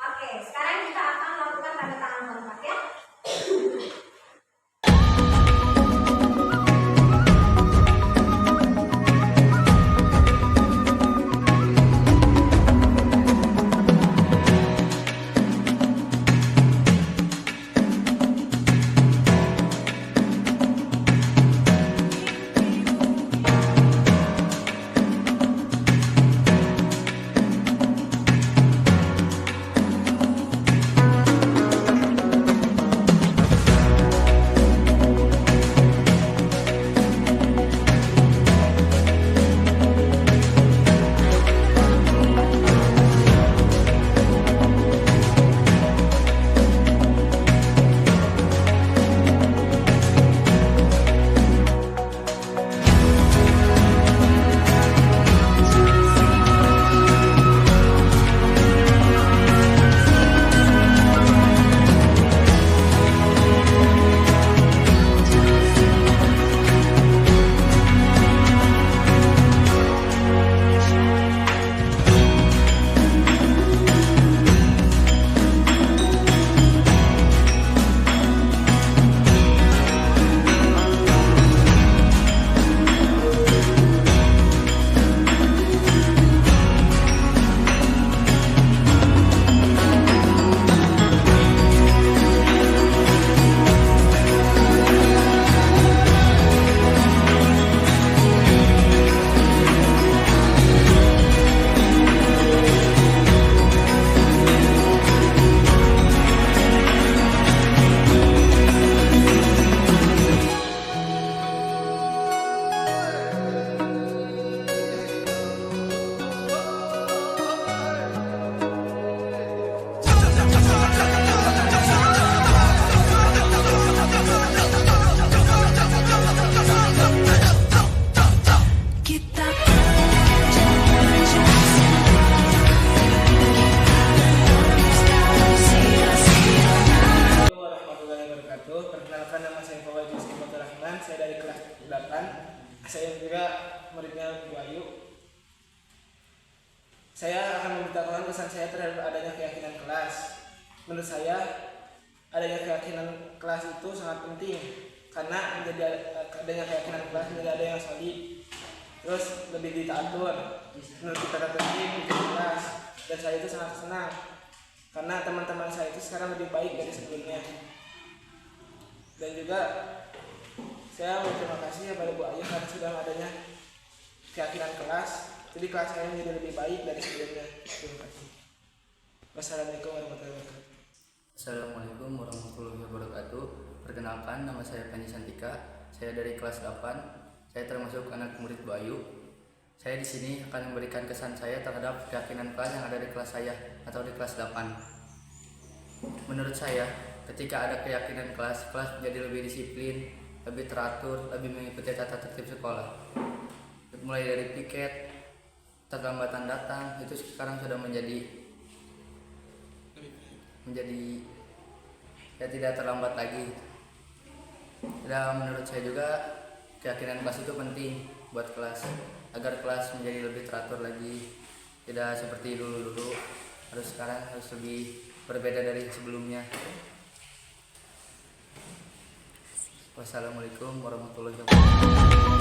Oke, sekarang kita akan lakukan tanda tangan kontrak ya.
Saya juga muridnya Bu Ayu. Saya akan memberitahukan kesan saya terhadap adanya keyakinan kelas. Menurut saya, adanya keyakinan kelas itu sangat penting karena adanya keyakinan kelas menjadi ada yang solid, terus lebih ditaatur menurut tata tertib di kelas. Dan saya itu sangat senang karena teman-teman saya itu sekarang lebih baik dari sebelumnya. Dan juga saya berterima kasih kepada Bu Ayu karena sudah adanya keyakinan kelas, jadi kelas saya menjadi lebih baik dari sebelumnya. Terima kasih. Wassalamualaikum warahmatullahi wabarakatuh.
Assalamualaikum warahmatullahi wabarakatuh. Perkenalkan, nama saya Panji Santika. Saya dari kelas 8. Saya termasuk anak murid Bu Ayu. Saya di sini akan memberikan kesan saya terhadap keyakinan kelas yang ada di kelas saya atau di kelas 8. Menurut saya, ketika ada keyakinan kelas menjadi lebih disiplin, lebih teratur, lebih mengikuti tata tertib sekolah. Mulai dari piket, keterlambatan datang, itu sekarang sudah menjadi ya tidak terlambat lagi. Dan menurut saya juga keyakinan kelas itu penting buat kelas agar kelas menjadi lebih teratur lagi, tidak seperti dulu sekarang harus lebih berbeda dari sebelumnya. Wassalamualaikum warahmatullahi wabarakatuh.